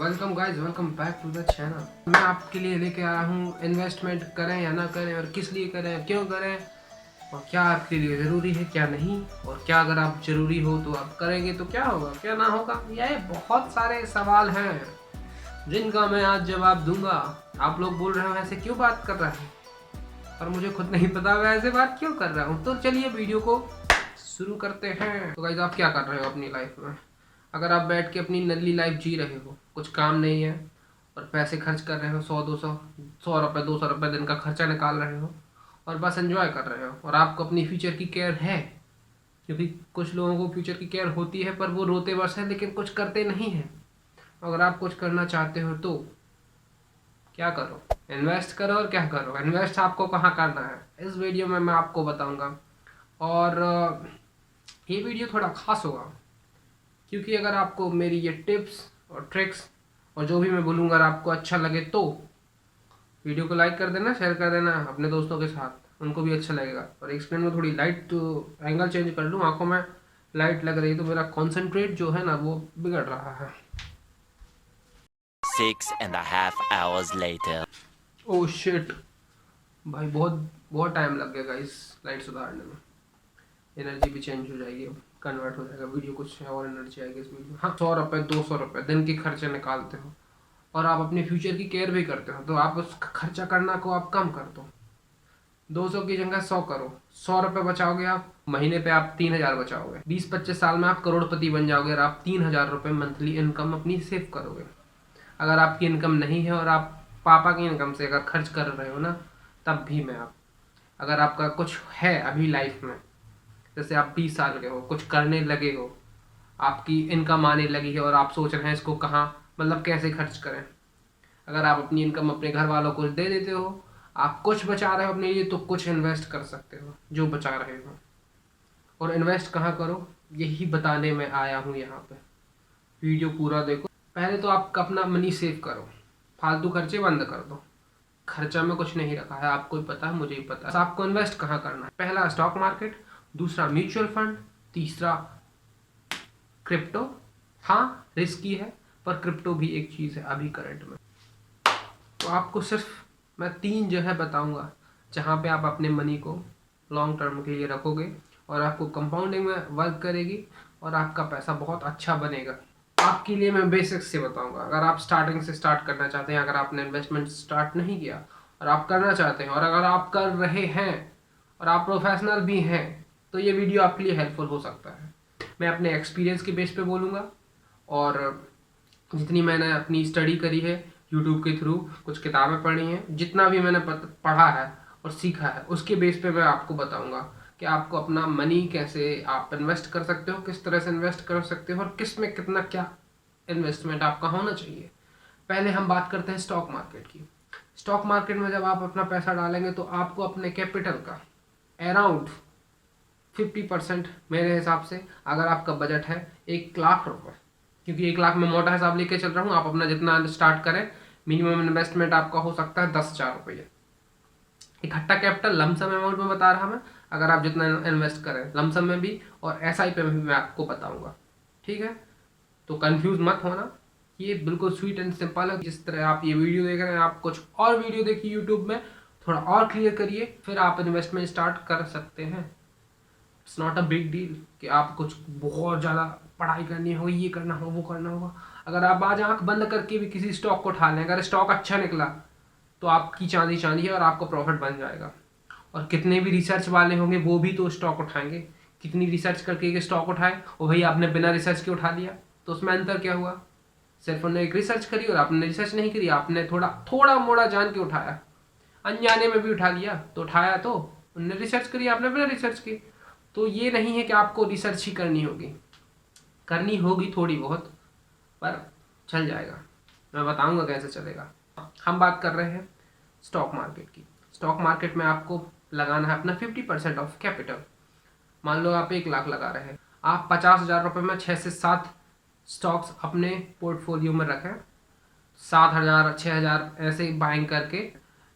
Welcome guys, welcome back to the channel. मैं आपके लिए लेके आया हूँ इन्वेस्टमेंट करें या ना करें, और किस लिए करें, क्यों करें, और क्या आपके लिए ज़रूरी है क्या नहीं, और क्या अगर आप ज़रूरी हो तो आप करेंगे तो क्या होगा क्या ना होगा। ये बहुत सारे सवाल हैं जिनका मैं आज जवाब दूंगा। आप लोग बोल रहे हो ऐसे क्यों बात कर रहा है, और मुझे खुद नहीं पता मैं ऐसे बात क्यों कर रहा हूँ। तो चलिए वीडियो को शुरू करते हैं। तो गाइस, आप क्या कर रहे हो अपनी लाइफ में? अगर आप बैठ के अपनी नल्ली लाइफ जी रहे हो, कुछ काम नहीं है और पैसे खर्च कर रहे हो, 100 200 100 रुपये 200 रुपये दिन का खर्चा निकाल रहे हो और बस एंजॉय कर रहे हो, और आपको अपनी फ्यूचर की केयर है, क्योंकि कुछ लोगों को फ्यूचर की केयर होती है पर वो रोते बस हैं लेकिन कुछ करते नहीं हैं। अगर आप कुछ करना चाहते हो तो क्या करो? इन्वेस्ट करो। और क्या करो? इन्वेस्ट आपको कहाँ करना है इस वीडियो में मैं आपको बताऊंगा। और ये वीडियो थोड़ा खास होगा, क्योंकि अगर आपको मेरी ये टिप्स और ट्रिक्स और जो भी मैं बोलूँगा अगर आपको अच्छा लगे तो वीडियो को लाइक कर देना, शेयर कर देना अपने दोस्तों के साथ, उनको भी अच्छा लगेगा। और एक स्क्रीन में थोड़ी लाइट एंगल चेंज कर लूँ, आंखों में लाइट लग रही है तो मेरा कॉन्सेंट्रेट जो है ना वो बिगड़ रहा है। 6.5 hours later. ओह शिट भाई, बहुत बहुत टाइम लग गया इस लाइट सुधारने में। एनर्जी भी चेंज हो जाएगी, अब कन्वर्ट हो जाएगा वीडियो, कुछ और एनर्जी आएगी इस वीडियो। हाँ, 100 रुपये 200 रुपये दिन के खर्चे निकालते हो और आप अपने फ्यूचर की केयर भी करते हो, तो आप उस खर्चा करना को आप कम कर दो। 200 की जगह 100 करो। 100 रुपये बचाओगे आप, महीने पे आप 3,000 बचाओगे। 20-25 साल में आप करोड़पति बन जाओगे और आप 3,000 रुपये मंथली इनकम अपनी सेव करोगे। अगर आपकी इनकम नहीं है और आप पापा की इनकम से अगर खर्च कर रहे हो ना, तब भी मैं आप अगर आपका कुछ है अभी लाइफ में, जैसे आप 20 साल के हो, कुछ करने लगे हो, आपकी इनकम आने लगी है और आप सोच रहे हैं इसको कहाँ मतलब कैसे खर्च करें। अगर आप अपनी इनकम अपने घर वालों को दे देते हो, आप कुछ बचा रहे हो अपने लिए, तो कुछ इन्वेस्ट कर सकते हो जो बचा रहे हो। और इन्वेस्ट कहाँ करो यही बताने में आया हूँ यहाँ पे। वीडियो पूरा देखो। पहले तो आप अपना मनी सेव करो, फालतू खर्चे बंद कर दो। खर्चा में कुछ नहीं रखा है, आपको ही पता है, मुझे ही पता है। आपको इन्वेस्ट कहाँ करना है? पहला स्टॉक मार्केट, दूसरा म्यूचुअल फंड, तीसरा क्रिप्टो। हाँ रिस्की है, पर क्रिप्टो भी एक चीज़ है अभी करंट में। तो आपको सिर्फ मैं 3 जगह बताऊंगा जहाँ पे आप अपने मनी को लॉन्ग टर्म के लिए रखोगे और आपको कंपाउंडिंग में वर्क करेगी और आपका पैसा बहुत अच्छा बनेगा। आपके लिए मैं बेसिक्स से बताऊंगा। अगर आप स्टार्टिंग से स्टार्ट करना चाहते हैं, अगर आपने इन्वेस्टमेंट स्टार्ट नहीं किया और आप करना चाहते हैं, और अगर आप कर रहे हैं और आप प्रोफेशनल भी हैं, तो ये वीडियो आपके लिए हेल्पफुल हो सकता है। मैं अपने एक्सपीरियंस के बेस पे बोलूँगा, और जितनी मैंने अपनी स्टडी करी है यूट्यूब के थ्रू, कुछ किताबें पढ़ी हैं, जितना भी मैंने पढ़ा है और सीखा है, उसके बेस पे मैं आपको बताऊंगा कि आपको अपना मनी कैसे आप इन्वेस्ट कर सकते हो, किस तरह से इन्वेस्ट कर सकते हो, और किस में कितना क्या इन्वेस्टमेंट आपका होना चाहिए। पहले हम बात करते हैं स्टॉक मार्केट की। स्टॉक मार्केट में जब आप अपना पैसा डालेंगे तो आपको अपने कैपिटल का अराउंड 50% मेरे हिसाब से, अगर आपका बजट है 1 लाख रुपए, क्योंकि 1 लाख में मोटा हिसाब लेके चल रहा हूँ, आप अपना जितना स्टार्ट करें, मिनिमम इन्वेस्टमेंट आपका हो सकता है 10,000 रुपये। इकट्ठा कैपिटल लमसम अमाउंट में बता रहा मैं, अगर आप जितना इन्वेस्ट करें लमसम में भी और SIP में भी मैं आपको बताऊंगा, ठीक है? तो कंफ्यूज मत होना, ये बिल्कुल स्वीट एंड सिंपल है। जिस तरह आप ये वीडियो देख रहे हैं, आप कुछ और वीडियो देखिए यूट्यूब में, थोड़ा और क्लियर करिए, फिर आप इन्वेस्टमेंट स्टार्ट कर सकते हैं। It's not a big deal कि आप कुछ बहुत ज़्यादा पढ़ाई करनी हो, ये करना हो, वो करना होगा। अगर आप आज आंख बंद करके भी किसी स्टॉक को उठा लें, अगर स्टॉक अच्छा निकला तो आपकी चांदी चांदी है और आपका प्रॉफिट बन जाएगा। और कितने भी रिसर्च वाले होंगे वो भी तो स्टॉक उठाएंगे। कितनी रिसर्च करके एक स्टॉक उठाए, और भाई आपने बिना रिसर्च के उठा लिया, तो उसमें अंतर क्या हुआ? सिर्फ उन्होंने एक रिसर्च करी और आपने रिसर्च नहीं करी, आपने थोड़ा थोड़ा मोड़ा जान के उठाया, अनजाने में भी उठा लिया तो उठाया, तो उन्होंने रिसर्च करी, आपने बिना रिसर्च की। तो ये नहीं है कि आपको रिसर्च ही करनी होगी थोड़ी बहुत, पर चल जाएगा। मैं बताऊंगा कैसे चलेगा। हम बात कर रहे हैं स्टॉक मार्केट की। स्टॉक मार्केट में आपको लगाना है अपना 50% ऑफ कैपिटल। मान लो आप 1 लाख लगा रहे हैं, आप 50,000 रुपये में 6 से 7 स्टॉक्स अपने पोर्टफोलियो में रखें, 7,000 6,000 ऐसे बाइंग करके।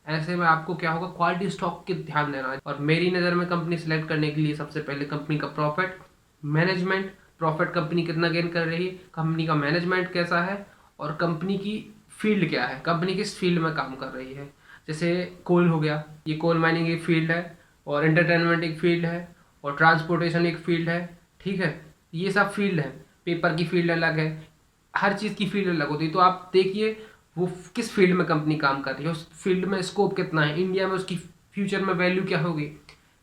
ऐसे में आपको क्या होगा, क्वालिटी स्टॉक के ध्यान देना है। और मेरी नज़र में कंपनी सिलेक्ट करने के लिए सबसे पहले कंपनी का प्रॉफिट मैनेजमेंट, प्रॉफिट कंपनी कितना गेन कर रही है, कंपनी का मैनेजमेंट कैसा है, और कंपनी की फील्ड क्या है, कंपनी किस फील्ड में काम कर रही है। जैसे कोल हो गया, ये कोल माइनिंग एक फील्ड है, और एंटरटेनमेंट एक फील्ड है, और ट्रांसपोर्टेशन एक फील्ड है, ठीक है। ये सब फील्ड है, पेपर की फील्ड अलग है, हर चीज़ की फील्ड अलग होती है। तो आप देखिए वो किस फील्ड में कंपनी काम कर रही है, उस फील्ड में स्कोप कितना है, इंडिया में उसकी फ्यूचर में वैल्यू क्या होगी,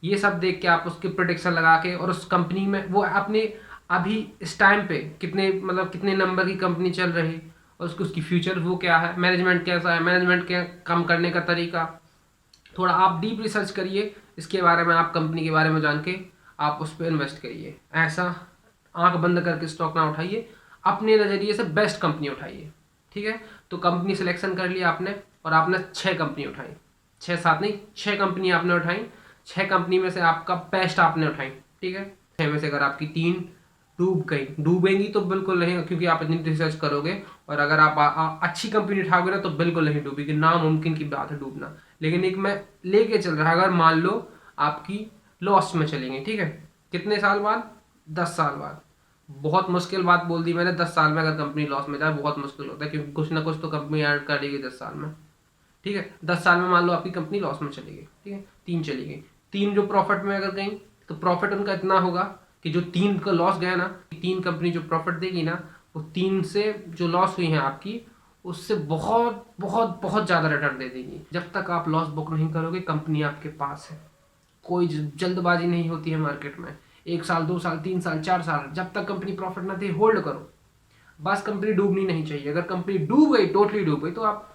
ये सब देख के आप उसके प्रोडिक्शन लगा के, और उस कंपनी में वो अपने अभी इस टाइम पे कितने मतलब कितने नंबर की कंपनी चल रही है, और उसकी फ्यूचर वो क्या है, मैनेजमेंट कैसा है, मैनेजमेंट के काम करने का तरीका, थोड़ा आप डीप रिसर्च करिए इसके बारे में, आप कंपनी के बारे में जान के आप उस पर इन्वेस्ट करिए। ऐसा आंख बंद करके स्टॉक ना उठाइए, अपने नज़रिए से बेस्ट कंपनी उठाइए, ठीक है। तो कंपनी सिलेक्शन कर लिया आपने, और आपने 6 कंपनी उठाई, 6-7 नहीं, 6 कंपनी आपने उठाई, 6 कंपनी में से आपका बेस्ट आपने उठाई, ठीक है। 6 में से अगर आपकी 3 डूब गई, डूबेंगी तो बिल्कुल नहीं, क्योंकि आप इतनी रिसर्च करोगे, और अगर आप अच्छी कंपनी उठाओगे ना तो बिल्कुल नहीं डूबेगी, नामुमकिन की बात है डूबना। लेकिन एक मैं लेके चल रहा है, अगर मान लो आपकी लॉस में चलेंगे, ठीक है, कितने साल बाद, 10 साल बाद, बहुत मुश्किल बात बोल दी मैंने, 10 साल में अगर कंपनी लॉस में जाए बहुत मुश्किल होता है, क्योंकि कुछ ना कुछ तो कंपनी ऐड करेगी 10 साल में, ठीक है। 10 साल में मान लो आपकी कंपनी लॉस में चली गई, ठीक है, 3 चली गई, 3 जो प्रॉफिट में अगर गई तो प्रॉफिट उनका इतना होगा कि जो 3 का लॉस गया ना, 3 कंपनी जो प्रॉफिट देगी ना, वो 3 से जो लॉस हुई है आपकी, उससे बहुत बहुत बहुत ज़्यादा रिटर्न दे देगी। जब तक आप लॉस बुक नहीं करोगे कंपनी आपके पास है, कोई जल्दबाजी नहीं होती है मार्केट में। 1 साल 2 साल 3 साल 4 साल जब तक कंपनी प्रॉफिट ना दे होल्ड करो, बस कंपनी डूबनी नहीं चाहिए। अगर कंपनी डूब गई, टोटली डूब गई, तो आप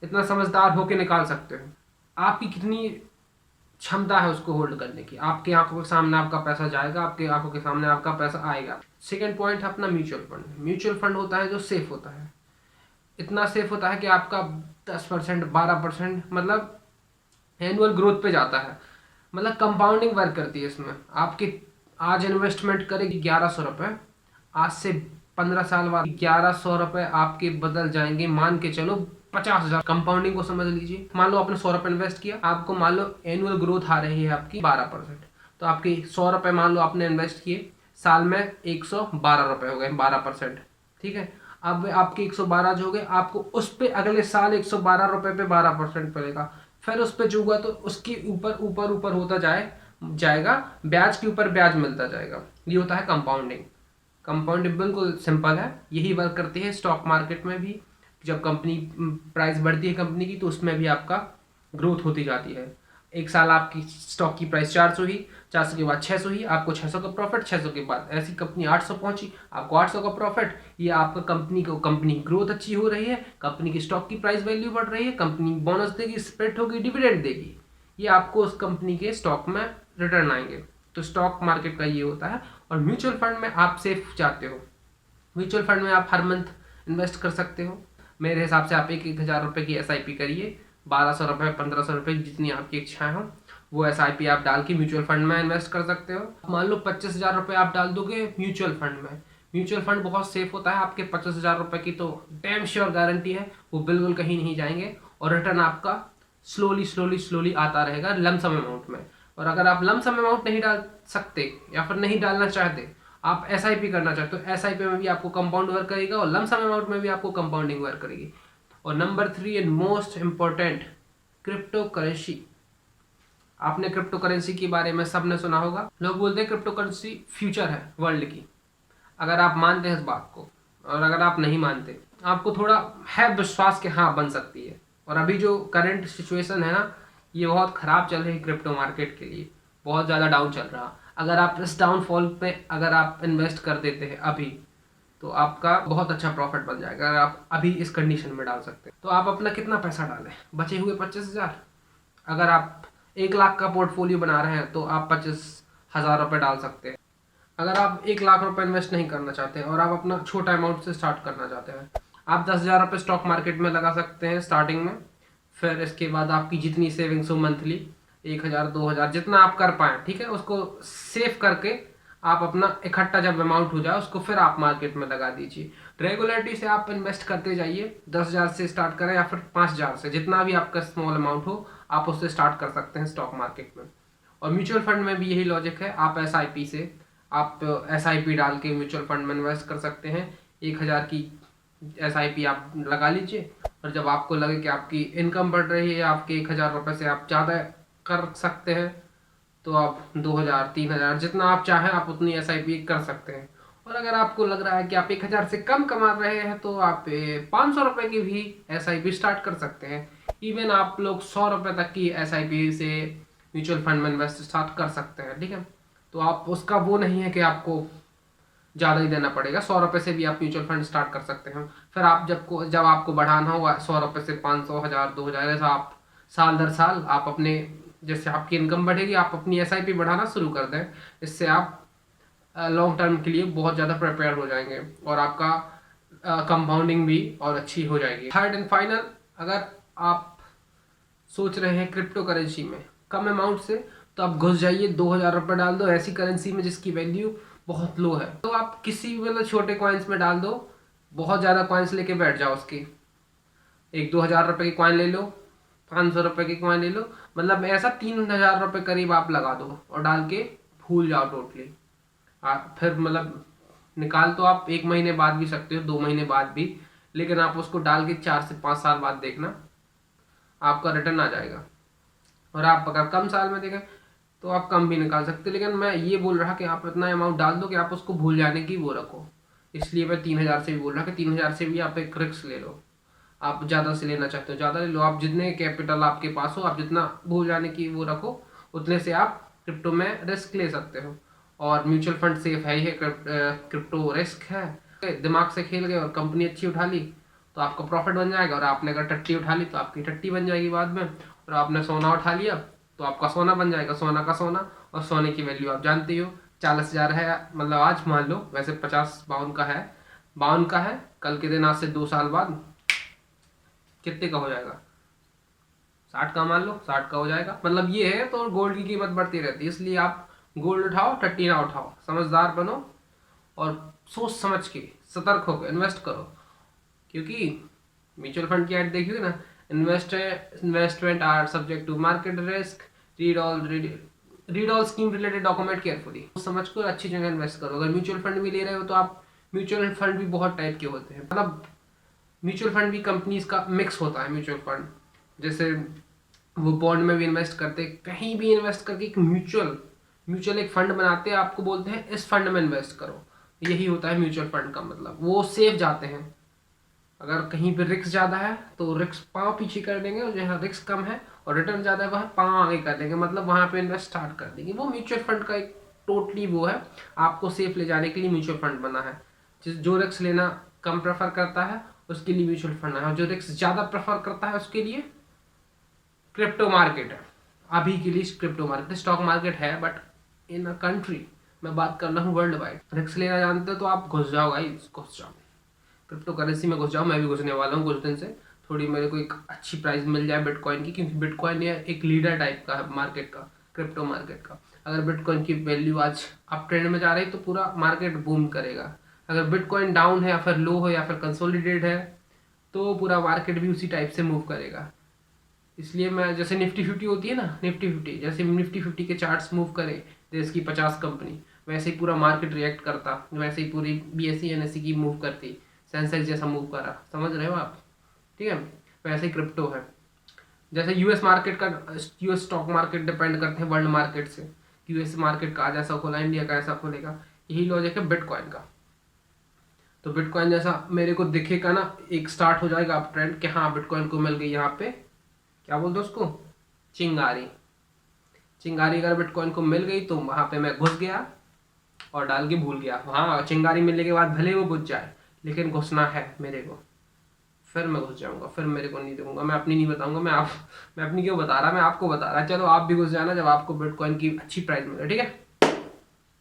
इतना समझदार होकर निकाल सकते हो। आपकी कितनी क्षमता है उसको होल्ड करने की, आपकी आंखों के सामने आपका पैसा जाएगा, आपकी आंखों के सामने आपका पैसा आएगा। सेकंड पॉइंट है अपना म्यूचुअल फंड। म्यूचुअल फंड होता है जो सेफ होता है, इतना सेफ होता है कि आपका 10% 12% मतलब एनुअल ग्रोथ पे जाता है, मतलब कंपाउंडिंग वर्क करती है इसमें। आपकी आज इन्वेस्टमेंट करेगी 1100 रुपये, आज से 15 साल बाद 1100 रुपये आपके बदल जाएंगे, मान के चलो 50,000। कंपाउंडिंग को समझ लीजिए, मान लो आपने 100 रुपये इन्वेस्ट किया, आपको मान लो एनुअल ग्रोथ आ रही है आपकी 12%, तो आपके 100 रुपये मान लो आपने इन्वेस्ट किए, साल में 112 रुपये हो गए, 12%, ठीक है। अब आपके 112 जो हो गए, आपको उस पर अगले साल 112 रुपये पे 12% पड़ेगा, फिर उस पर जो हुआ तो उसके ऊपर ऊपर ऊपर होता जाएगा, ब्याज के ऊपर ब्याज मिलता जाएगा। ये होता है कंपाउंडिंग। कंपाउंडिंग बिल्कुल सिंपल है, यही वर्क करती है स्टॉक मार्केट में भी। जब कंपनी प्राइस बढ़ती है कंपनी की, तो उसमें भी आपका ग्रोथ होती जाती है। एक साल आपकी स्टॉक की प्राइस 400 हुई, 400 के बाद 600 हुई, आपको 600 का प्रॉफिट, 600 के बाद ऐसी कंपनी 800 पहुंची, आपको 800 का प्रॉफिट। ये आपका कंपनी ग्रोथ अच्छी हो रही है, कंपनी की स्टॉक की प्राइस वैल्यू बढ़ रही है, कंपनी बोनस देगी, स्प्रेड होगी, डिविडेंड देगी, ये आपको उस कंपनी के स्टॉक में रिटर्न आएंगे। तो स्टॉक मार्केट का ये होता है। और म्यूचुअल फंड में आप सेफ जाते हो, म्यूचुअल फंड में आप हर मंथ इन्वेस्ट कर सकते हो। मेरे हिसाब से आप 1,000 रुपये की SIP करिए, 1,200 रुपये 1,500 रुपये जितनी आपकी इच्छाएं हो, वो SIP आप डाल के म्यूचुअल फंड में इन्वेस्ट कर सकते हो। मान लो 25,000 रुपये आप डाल दोगे म्यूचुअल फंड में, म्यूचुअल फंड बहुत सेफ होता है, आपके 25,000 रुपये की तो डैम श्योर गारंटी है, वो बिल्कुल कहीं नहीं जाएंगे, और रिटर्न आपका स्लोली स्लोली स्लोली आता रहेगा लमसम अमाउंट में। और अगर आप लमसम अमाउंट नहीं डाल सकते या फिर नहीं डालना चाहते, आप SIP करना चाहते हो, SIP में भी आपको कंपाउंड वर्क करेगा, और लमसम अमाउंट में भी आपको कंपाउंडिंग वर्क करेगी। और number 3 and most important, crypto currency. आपने क्रिप्टो करेंसी के बारे में सबने सुना होगा, लोग बोलते हैं क्रिप्टो करेंसी फ्यूचर है वर्ल्ड की। अगर आप मानते हैं इस बात को, और अगर आप नहीं मानते, आपको थोड़ा है विश्वास कि हाँ बन सकती है। और अभी जो करंट सिचुएशन है ना, ये बहुत ख़राब चल रही है क्रिप्टो मार्केट के लिए, बहुत ज़्यादा डाउन चल रहा। अगर आप इस डाउनफॉल पे अगर आप इन्वेस्ट कर देते हैं अभी, तो आपका बहुत अच्छा प्रॉफिट बन जाएगा। अगर आप अभी इस कंडीशन में डाल सकते हैं, तो आप अपना कितना पैसा डालें, बचे हुए 25,000। अगर आप 1 लाख का पोर्टफोलियो बना रहे हैं तो आप 25,000 रुपये डाल सकते हैं। अगर आप 1 लाख रुपए इन्वेस्ट नहीं करना चाहते और आप अपना छोटा अमाउंट से स्टार्ट करना चाहते हैं, आप 10,000 रुपये स्टॉक मार्केट में लगा सकते हैं स्टार्टिंग में। फिर इसके बाद आपकी जितनी सेविंग्स हो मंथली, 1,000 2,000 जितना आप कर पाएँ, ठीक है, उसको सेव करके आप अपना इकट्ठा जब अमाउंट हो जाए उसको फिर आप मार्केट में लगा दीजिए। रेगुलरिटी से आप इन्वेस्ट करते जाइए, 10,000 से स्टार्ट करें या फिर 5,000 से, जितना भी आपका स्मॉल अमाउंट हो आप उससे स्टार्ट कर सकते हैं स्टॉक मार्केट में। और म्यूचुअल फंड में भी यही लॉजिक है, आप SIP डाल के म्यूचुअल फंड में इन्वेस्ट कर सकते हैं। 1,000 की SIP आप लगा लीजिए, और जब आपको लगे कि आपकी इनकम बढ़ रही है, आपके 1,000 रुपये से आप ज़्यादा कर सकते हैं, तो आप 2,000 3,000 जितना आप चाहें आप उतनी SIP कर सकते हैं। और अगर आपको लग रहा है कि आप 1,000 से कम कमा रहे हैं तो आप 500 रुपये की भी SIP स्टार्ट कर सकते हैं। इवन आप लोग 100 रुपये तक की SIP से म्यूचुअल फंड में इन्वेस्ट स्टार्ट कर सकते हैं, ठीक है। तो आप उसका वो नहीं है कि आपको ज़्यादा ही देना पड़ेगा, 100 रुपये से भी आप म्यूचुअल फंड स्टार्ट कर सकते हैं। फिर आप जब आपको बढ़ाना हो 100 रुपये से 500, 1000, 2000, ऐसा आप साल दर साल आप अपने, जैसे आपकी इनकम बढ़ेगी आप अपनी SIP बढ़ाना शुरू कर दें। इससे आप लॉन्ग टर्म के लिए बहुत ज़्यादा प्रिपेयर हो जाएंगे और आपका कंपाउंडिंग भी और अच्छी हो जाएगी। थर्ड एंड फाइनल, अगर आप सोच रहे हैं क्रिप्टो करेंसी में कम अमाउंट से, तो आप घुस जाइए, 2,000 रुपये डाल दो ऐसी करेंसी में जिसकी वैल्यू बहुत लो है। तो आप किसी भी मतलब छोटे कॉइन्स में डाल दो, बहुत ज़्यादा कॉइन्स लेके बैठ जाओ उसकी, 1-2 हज़ार रुपये की कॉइन ले लो, 500 रुपये की कॉइन ले लो, मतलब ऐसा 3,000 रुपये करीब आप लगा दो और डाल के भूल जाओ टोटली। फिर मतलब निकाल तो आप 1 महीने बाद भी सकते हो, 2 महीने बाद भी, लेकिन आप उसको डाल के 4 से 5 साल बाद देखना आपका रिटर्न आ जाएगा। और आप अगर कम साल में देखें तो आप कम भी निकाल सकते, लेकिन मैं ये बोल रहा कि आप इतना अमाउंट डाल दो कि आप उसको भूल जाने की वो रखो। इसलिए मैं 3,000 से भी बोल रहा कि 3,000 से भी आप एक रिस्क ले लो। आप ज़्यादा से लेना चाहते हो ज़्यादा ले लो, आप जितने कैपिटल आपके पास हो आप जितना भूल जाने की वो रखो, उतने से आप क्रिप्टो में रिस्क ले सकते हो। और म्यूचुअल फंड सेफ है ही है, क्रिप्टो रिस्क है। दिमाग से खेल गए और कंपनी अच्छी उठा ली तो आपका प्रॉफिट बन जाएगा, और आपने अगर टट्टी उठा ली तो आपकी टट्टी बन जाएगी बाद में। और आपने सोना उठा लिया तो आपका सोना बन जाएगा, सोना का सोना। और सोने की वैल्यू आप जानते हो, 40,000 है, मतलब आज मान लो, वैसे 50-52 का है, 52 का है, कल के दिन आज से 2 साल बाद कितने का हो जाएगा, 60 का मान लो, 60 का हो जाएगा। मतलब ये है, तो गोल्ड की कीमत बढ़ती रहती है। इसलिए आप गोल्ड उठाओ, टट्टी ना उठाओ, समझदार बनो और सोच समझ के सतर्क होकर इन्वेस्ट करो। क्योंकि म्यूचुअल फंड की ऐड देखी होगी ना, investment are subject to market risk, read all scheme related document carefully. समझ कर अच्छी जगह इन्वेस्ट करो। अगर म्यूचुअल फंड भी ले रहे हो तो आप, म्यूचुअल फंड भी बहुत टाइप के होते हैं, मतलब म्यूचुअल फंड भी कंपनीज का मिक्स होता है। म्यूचुअल फंड जैसे वो बॉन्ड में भी इन्वेस्ट करते, कहीं भी इन्वेस्ट करके एक म्यूचुअल एक फंड बनाते हैं, आपको बोलते हैं इस फंड में इन्वेस्ट करो। यही होता है म्यूचुअल फंड का मतलब, वो सेफ जाते हैं। अगर कहीं पे रिस्क ज़्यादा है तो रिस्क पाँव पीछे कर देंगे, और जहाँ रिस्क कम है और रिटर्न ज़्यादा है वहाँ पाँव आगे कर देंगे, मतलब वहाँ पे इन्वेस्ट स्टार्ट कर देंगे। वो म्यूचुअल फंड का एक टोटली वो है, आपको सेफ ले जाने के लिए म्यूचुअल फंड बना है। जो रिस्क लेना कम प्रेफर करता है उसके लिए म्यूचुअल फंड है, और जो रिस्क ज़्यादा प्रेफर करता है उसके लिए क्रिप्टो मार्केट है। अभी के लिए क्रिप्टो मार्केट, स्टॉक मार्केट है बट इन अ कंट्री, मैं बात कर रहा हूँ वर्ल्ड वाइड। रिस्क लेना जानते हो तो आप घुस जाओ गाइस, घुस जाओ क्रिप्टो करेंसी में, घुस जाओ। मैं भी घुसने वाला हूँ कुछ दिन से, थोड़ी मेरे को एक अच्छी प्राइस मिल जाए बिटकॉइन की, क्योंकि बिटकॉइन ये एक लीडर टाइप का है मार्केट का, क्रिप्टो मार्केट का। अगर बिटकॉइन की वैल्यू आज अप ट्रेंड में जा रही तो पूरा मार्केट बूम करेगा। अगर बिटकॉइन डाउन है या फिर लो हो या फिर कंसोलिडेट है तो पूरा मार्केट भी उसी टाइप से मूव करेगा। इसलिए मैं, जैसे निफ्टी 50 होती है ना, निफ्टी 50, जैसे निफ्टी 50 के चार्ट्स मूव करे देश की 50 कंपनी, वैसे ही पूरा मार्केट रिएक्ट करता, वैसे ही पूरी BSE NSE की मूव करती, सेंसेक्स जैसा मूव करा, समझ रहे हो आप, ठीक है। वैसे ही क्रिप्टो है। जैसे यूएस मार्केट का, यूएस स्टॉक मार्केट डिपेंड करते हैं वर्ल्ड मार्केट से, यूएस मार्केट का आज ऐसा खोला, इंडिया का ऐसा खोलेगा, यही लॉजिक है बिटकॉइन का। तो बिटकॉइन जैसा मेरे को दिखेगा ना, एक स्टार्ट हो जाएगा अप ट्रेंड कि हाँ बिटकॉइन को मिल गई यहाँ पे, क्या बोलते उसको, चिंगारी। चिंगारी अगर बिटकॉइन को मिल गई तो वहाँ पे मैं घुस गया और डाल के भूल गया। हाँ, चिंगारी मिलने के बाद भले वो घुस जाए, लेकिन घुसना है मेरे को, फिर मैं घुस जाऊंगा, फिर मेरे को नहीं दूंगा। मैं अपनी नहीं बताऊंगा, मैं अपनी क्यों बता रहा, मैं आपको बता रहा। चलो आप भी घुस जाना जब आपको बिटकॉइन की अच्छी प्राइस मिले, ठीक है।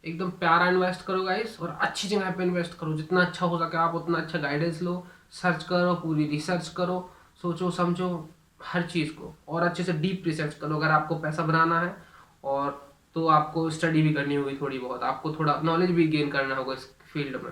एकदम प्यारा इन्वेस्ट करो गाइस, और अच्छी जगह पे इन्वेस्ट करो, जितना अच्छा हो सके आप उतना अच्छा गाइडेंस लो, सर्च करो, पूरी रिसर्च करो, सोचो समझो हर चीज़ को, और अच्छे से डीप रिसर्च करो। अगर आपको पैसा बनाना है और तो आपको स्टडी भी करनी होगी थोड़ी बहुत, आपको थोड़ा नॉलेज भी गेन करना होगा इस फील्ड में।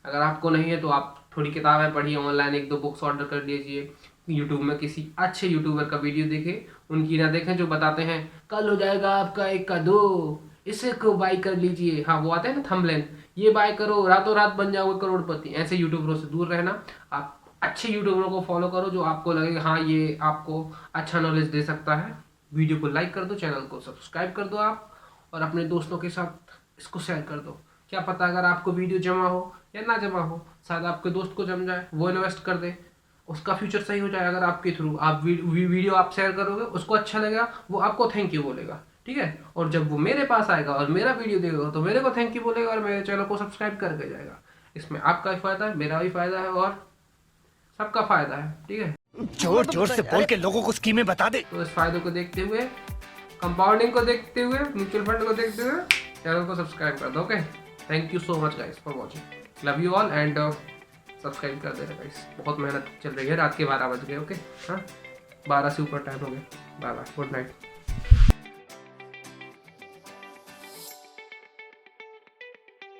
अगर आपको नहीं है तो आप थोड़ी किताबें पढ़िए, ऑनलाइन 1-2 बुक्स ऑर्डर कर लीजिए, यूट्यूब में किसी अच्छे यूट्यूबर का वीडियो देखें, उनकी ना देखें जो बताते हैं कल हो जाएगा आपका 1 का 2, इसे को बाई कर लीजिए, हाँ वो आते हैं ना थंबनेल, ये बाय करो रातों रात बन जाओगे करोड़पति। ऐसे यूट्यूबरों से दूर रहना। आप अच्छे यूट्यूबर को फॉलो करो जो आपको लगे हाँ ये आपको अच्छा नॉलेज दे सकता है। वीडियो को लाइक कर दो, चैनल को सब्सक्राइब कर दो आप, और अपने दोस्तों के साथ इसको शेयर कर दो। क्या पता अगर आपको वीडियो जमा हो या ना जमा हो, शायद आपके दोस्त को जम जाए, वो इन्वेस्ट कर दे, उसका फ्यूचर सही हो जाए। अगर आपके थ्रू आप वीडियो आप शेयर करोगे, उसको अच्छा लगेगा, वो आपको थैंक यू बोलेगा, ठीक है। और जब वो मेरे पास आएगा और मेरा वीडियो देखेगा तो मेरे को थैंक यू बोलेगा और मेरे चैनल को सब्सक्राइब करके जाएगा। इसमें आपका भी फायदा है, मेरा भी फायदा है और सबका फायदा है, ठीक है। जोर जोर से बोल के लोगों को स्कीमें बता दे। तो इस फायदे को देखते हुए, कंपाउंडिंग को देखते हुए, म्यूचुअल फंड को देखते हुए चैनल को सब्सक्राइब कर दो। Okay, thank you so much guys for watching, love you all and subscribe कर देना गाइस। बहुत मेहनत चल रही है, रात के 12 बज गए। ओके, हाँ 12 से ऊपर टाइम हो गया। Bye bye, good night.